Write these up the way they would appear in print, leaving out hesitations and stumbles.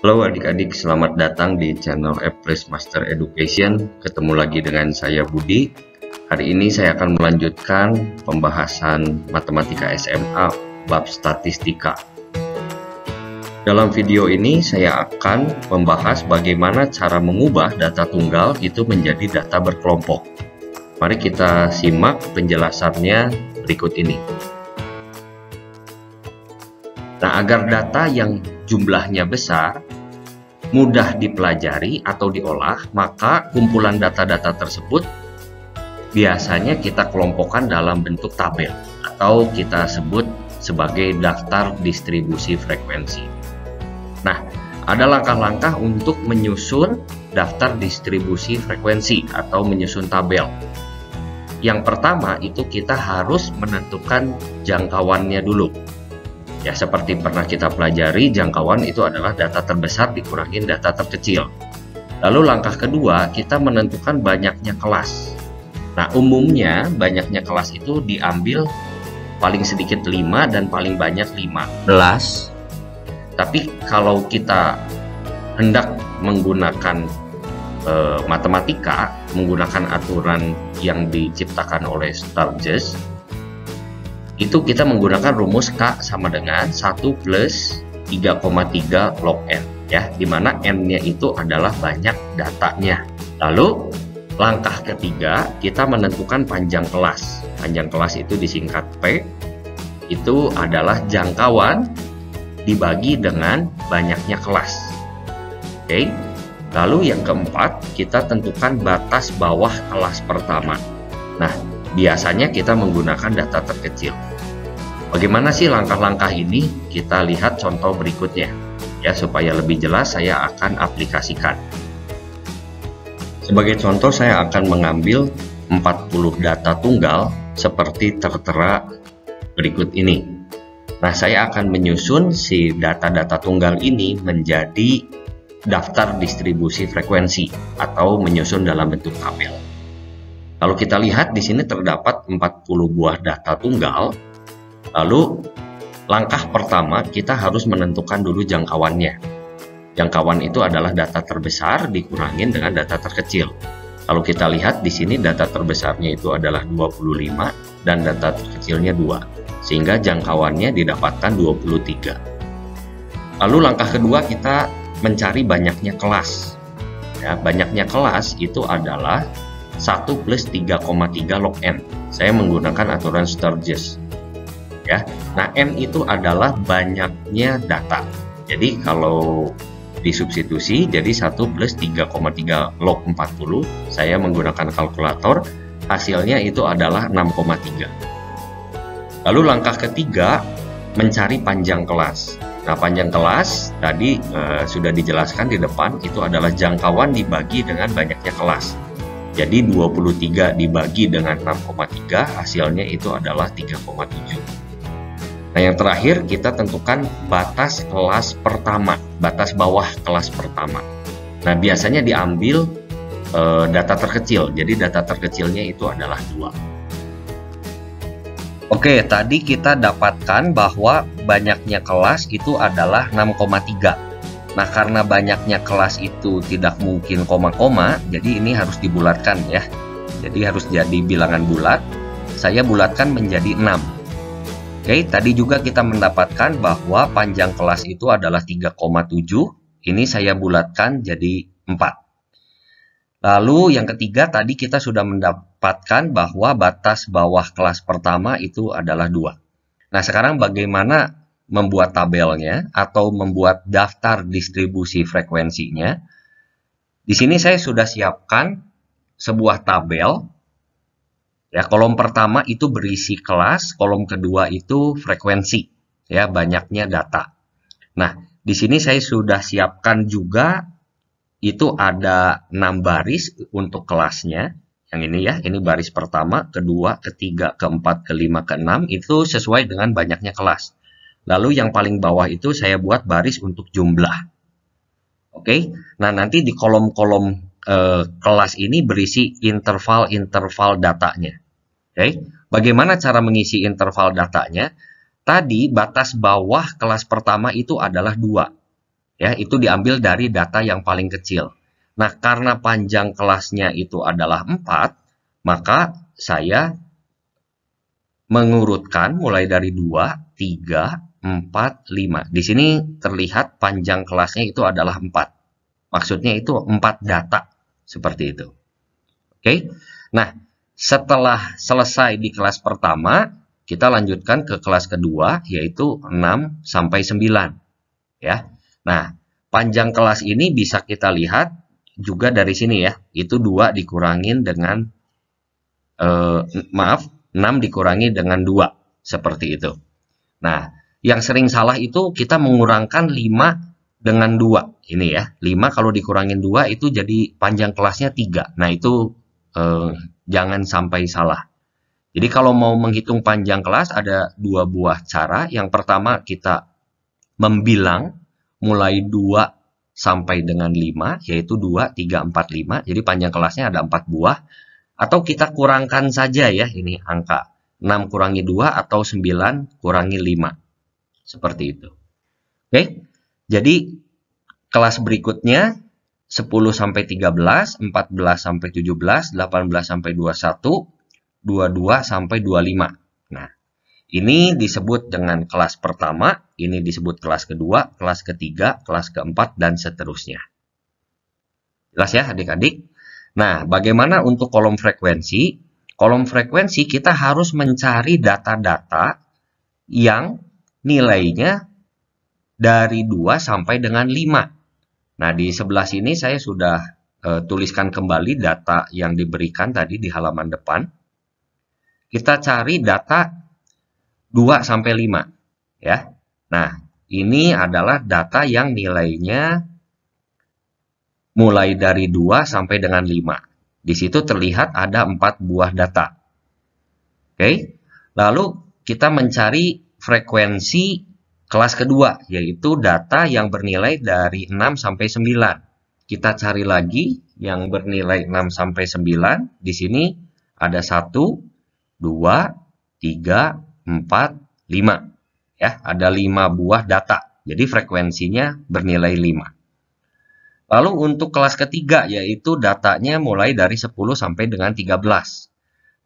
Halo adik-adik, selamat datang di channel Apples Master Education. Ketemu lagi dengan saya Budi. Hari ini saya akan melanjutkan pembahasan Matematika SMA bab Statistika. Dalam video ini saya akan membahas bagaimana cara mengubah data tunggal itu menjadi data berkelompok. Mari kita simak penjelasannya berikut ini. Nah, agar data yang jumlahnya besar, mudah dipelajari atau diolah, maka kumpulan data-data tersebut biasanya kita kelompokkan dalam bentuk tabel atau kita sebut sebagai daftar distribusi frekuensi. Nah, ada langkah-langkah untuk menyusun daftar distribusi frekuensi atau menyusun tabel. Yang pertama itu kita harus menentukan jangkauannya dulu. Ya, seperti pernah kita pelajari, jangkauan itu adalah data terbesar dikurangin data terkecil. Lalu langkah kedua, kita menentukan banyaknya kelas. Nah, umumnya banyaknya kelas itu diambil paling sedikit 5 dan paling banyak 15. Tapi kalau kita hendak menggunakan matematika, menggunakan aturan yang diciptakan oleh Sturges, itu kita menggunakan rumus K sama dengan 1 plus 3,3 log N, ya, dimana N-nya itu adalah banyak datanya. Lalu langkah ketiga, kita menentukan panjang kelas. Panjang kelas itu disingkat P, itu adalah jangkauan dibagi dengan banyaknya kelas. Oke. Lalu yang keempat, kita tentukan batas bawah kelas pertama. Nah, biasanya kita menggunakan data terkecil. Bagaimana sih langkah-langkah ini? Kita lihat contoh berikutnya. Ya, supaya lebih jelas saya akan aplikasikan. Sebagai contoh saya akan mengambil 40 data tunggal seperti tertera berikut ini. Nah, saya akan menyusun si data-data tunggal ini menjadi daftar distribusi frekuensi atau menyusun dalam bentuk tabel. Kalau kita lihat di sini terdapat 40 buah data tunggal. Lalu langkah pertama kita harus menentukan dulu jangkauannya. Jangkauan itu adalah data terbesar dikurangin dengan data terkecil. Kalau kita lihat di sini data terbesarnya itu adalah 25 dan data terkecilnya 2. Sehingga jangkauannya didapatkan 23. Lalu langkah kedua kita mencari banyaknya kelas. Ya, banyaknya kelas itu adalah 1 plus 3,3 log N. Saya menggunakan aturan Sturges. Ya, nah N itu adalah banyaknya data. Jadi kalau disubstitusi jadi 1 plus 3,3 log 40, saya menggunakan kalkulator, hasilnya itu adalah 6,3. Lalu langkah ketiga, mencari panjang kelas. Nah, panjang kelas tadi sudah dijelaskan di depan, itu adalah jangkauan dibagi dengan banyaknya kelas. Jadi 23 dibagi dengan 6,3, hasilnya itu adalah 3,7. Nah, yang terakhir kita tentukan batas kelas pertama, batas bawah kelas pertama. Nah, biasanya diambil data terkecil, jadi data terkecilnya itu adalah 2. Oke, tadi kita dapatkan bahwa banyaknya kelas itu adalah 6,3. Nah, karena banyaknya kelas itu tidak mungkin koma-koma, jadi ini harus dibulatkan ya. Jadi harus jadi bilangan bulat. Saya bulatkan menjadi 6. Oke, tadi juga kita mendapatkan bahwa panjang kelas itu adalah 3,7. Ini saya bulatkan jadi 4. Lalu yang ketiga tadi kita sudah mendapatkan bahwa batas bawah kelas pertama itu adalah 2. Nah, sekarang bagaimana membuat tabelnya atau membuat daftar distribusi frekuensinya? Di sini saya sudah siapkan sebuah tabel. Ya, kolom pertama itu berisi kelas, kolom kedua itu frekuensi, ya, banyaknya data. Nah, di sini saya sudah siapkan juga itu ada 6 baris untuk kelasnya. Yang ini ya, ini baris pertama, kedua, ketiga, keempat, kelima, keenam, itu sesuai dengan banyaknya kelas. Lalu yang paling bawah itu saya buat baris untuk jumlah. Oke, nah nanti di kolom-kolom kelas ini berisi interval-interval datanya. Oke, bagaimana cara mengisi interval datanya? Tadi batas bawah kelas pertama itu adalah 2. Ya, itu diambil dari data yang paling kecil. Nah, karena panjang kelasnya itu adalah 4, maka saya mengurutkan mulai dari 2, 3, 4, 5. Di sini terlihat panjang kelasnya itu adalah 4. Maksudnya itu 4 data. Seperti itu. Oke. Nah, setelah selesai di kelas pertama, kita lanjutkan ke kelas kedua, yaitu 6 sampai 9. Ya. Nah, panjang kelas ini bisa kita lihat juga dari sini ya. Itu 2 dikurangin dengan 6 dikurangi dengan 2. Seperti itu. Nah, yang sering salah itu kita mengurangkan 5 dengan 2. Ini ya. 5 kalau dikurangin 2 itu jadi panjang kelasnya 3. Nah, itu jangan sampai salah. Jadi kalau mau menghitung panjang kelas ada 2 buah cara. Yang pertama kita membilang mulai 2 sampai dengan 5, yaitu 2, 3, 4, 5. Jadi panjang kelasnya ada 4 buah. Atau kita kurangkan saja ya, ini angka 6 kurangi 2 atau 9 kurangi 5. Seperti itu. Oke, jadi kelas berikutnya 10 sampai 13, 14 sampai 17, 18 sampai 21, 22 sampai 25. Nah, ini disebut dengan kelas pertama, ini disebut kelas kedua, kelas ketiga, kelas keempat, dan seterusnya. Jelas ya adik-adik? Nah, bagaimana untuk kolom frekuensi? Kolom frekuensi kita harus mencari data-data yang nilainya dari 2 sampai dengan 5. Nah, di sebelah sini saya sudah tuliskan kembali data yang diberikan tadi di halaman depan. Kita cari data 2 sampai 5 ya. Nah, ini adalah data yang nilainya mulai dari 2 sampai dengan 5. Di situ terlihat ada 4 buah data. Oke. Lalu kita mencari frekuensi kelas kedua, yaitu data yang bernilai dari 6 sampai 9. Kita cari lagi yang bernilai 6 sampai 9. Di sini ada 1, 2, 3, 4, 5. Ya, ada 5 buah data. Jadi frekuensinya bernilai 5. Lalu untuk kelas ketiga, yaitu datanya mulai dari 10 sampai dengan 13.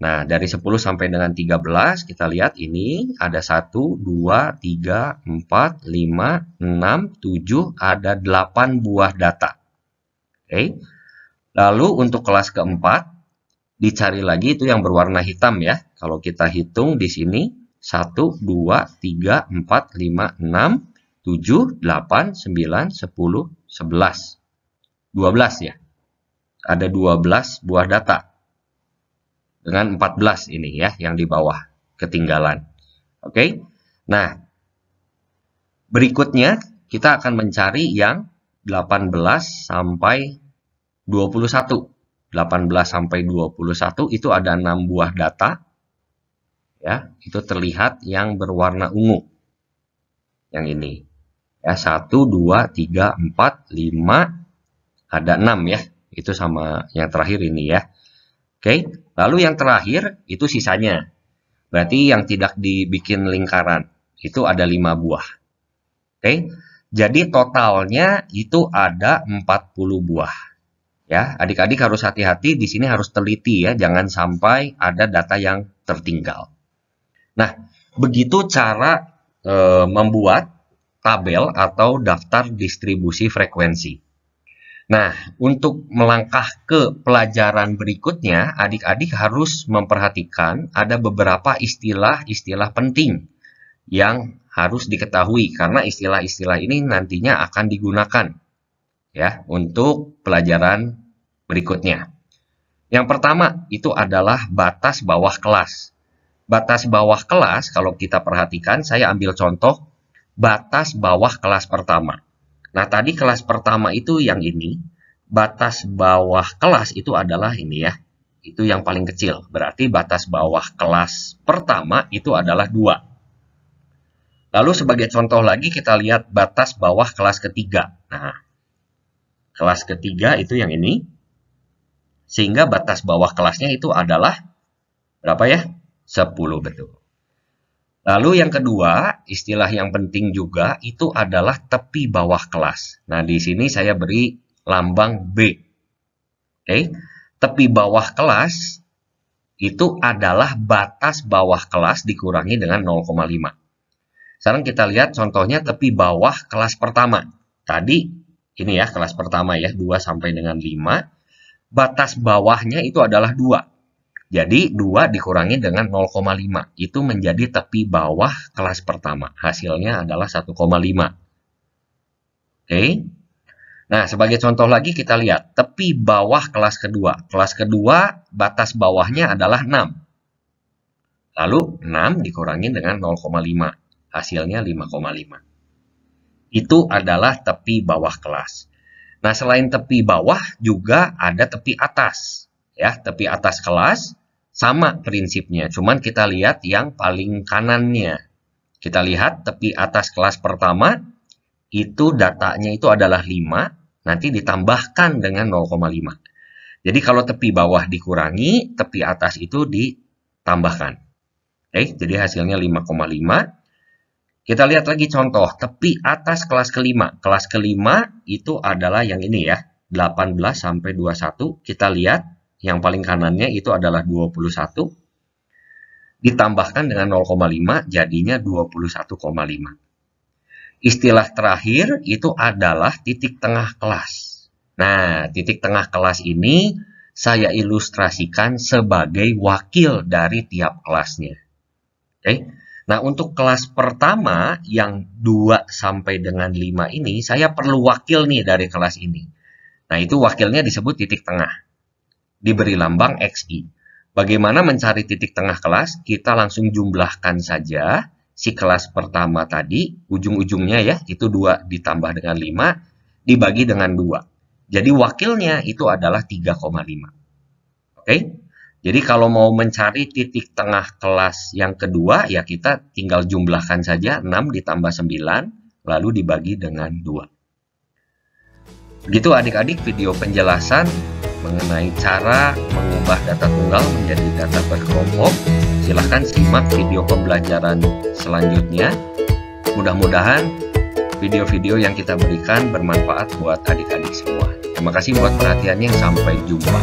Nah, dari 10 sampai dengan 13, kita lihat ini ada 1, 2, 3, 4, 5, 6, 7, ada 8 buah data. Oke. Lalu untuk kelas keempat, dicari lagi itu yang berwarna hitam ya. Kalau kita hitung di sini, 1, 2, 3, 4, 5, 6, 7, 8, 9, 10, 11. 12 ya. Ada 12 buah data. Dengan 14 ini ya, yang di bawah ketinggalan. Oke. Nah, berikutnya kita akan mencari yang 18 sampai 21. 18 sampai 21 itu ada 6 buah data. Ya, itu terlihat yang berwarna ungu. Yang ini. Ya, 1, 2, 3, 4, 5, ada 6 ya. Itu sama yang terakhir ini ya. Oke, lalu yang terakhir itu sisanya. Berarti yang tidak dibikin lingkaran. Itu ada 5 buah. Oke, jadi totalnya itu ada 40 buah. Ya, adik-adik harus hati-hati, di sini harus teliti ya. Jangan sampai ada data yang tertinggal. Nah, begitu cara membuat tabel atau daftar distribusi frekuensi. Nah, untuk melangkah ke pelajaran berikutnya, adik-adik harus memperhatikan ada beberapa istilah-istilah penting yang harus diketahui karena istilah-istilah ini nantinya akan digunakan ya untuk pelajaran berikutnya. Yang pertama itu adalah batas bawah kelas. Batas bawah kelas kalau kita perhatikan, saya ambil contoh batas bawah kelas pertama. Nah, tadi kelas pertama itu yang ini, batas bawah kelas itu adalah ini ya, itu yang paling kecil. Berarti batas bawah kelas pertama itu adalah 2. Lalu sebagai contoh lagi kita lihat batas bawah kelas ketiga. Nah, kelas ketiga itu yang ini, sehingga batas bawah kelasnya itu adalah berapa ya? 10 betul. Lalu yang kedua, istilah yang penting juga itu adalah tepi bawah kelas. Nah, di sini saya beri lambang B. Oke, tepi bawah kelas itu adalah batas bawah kelas dikurangi dengan 0,5. Sekarang kita lihat contohnya tepi bawah kelas pertama. Tadi ini ya kelas pertama ya, 2 sampai dengan 5. Batas bawahnya itu adalah 2. Jadi 2 dikurangi dengan 0,5. Itu menjadi tepi bawah kelas pertama. Hasilnya adalah 1,5. Oke. Nah, sebagai contoh lagi kita lihat tepi bawah kelas kedua. Kelas kedua batas bawahnya adalah 6. Lalu 6 dikurangi dengan 0,5. Hasilnya 5,5. Itu adalah tepi bawah kelas. Nah, selain tepi bawah juga ada tepi atas. Ya, tepi atas kelas sama prinsipnya, cuman kita lihat yang paling kanannya. Kita lihat tepi atas kelas pertama, itu datanya itu adalah 5, nanti ditambahkan dengan 0,5. Jadi kalau tepi bawah dikurangi, tepi atas itu ditambahkan. Oke, jadi hasilnya 5,5. Kita lihat lagi contoh, tepi atas kelas kelima. Kelas kelima itu adalah yang ini ya, 18 sampai 21. Kita lihat yang paling kanannya itu adalah 21. Ditambahkan dengan 0,5 jadinya 21,5. Istilah terakhir itu adalah titik tengah kelas. Nah, titik tengah kelas ini saya ilustrasikan sebagai wakil dari tiap kelasnya. Oke. Nah, untuk kelas pertama yang 2 sampai dengan 5 ini, saya perlu wakil nih dari kelas ini. Nah, itu wakilnya disebut titik tengah. Diberi lambang XI. Bagaimana mencari titik tengah kelas? Kita langsung jumlahkan saja si kelas pertama tadi, ujung-ujungnya ya, itu 2 ditambah dengan 5, dibagi dengan 2. Jadi wakilnya itu adalah 3,5. Oke? Jadi kalau mau mencari titik tengah kelas yang kedua, ya kita tinggal jumlahkan saja 6 ditambah 9, lalu dibagi dengan 2. Begitu adik-adik video penjelasan mengenai cara mengubah data tunggal menjadi data berkelompok. Silahkan simak video pembelajaran selanjutnya. Mudah-mudahan video-video yang kita berikan bermanfaat buat adik-adik semua. Terima kasih buat perhatiannya. Sampai jumpa.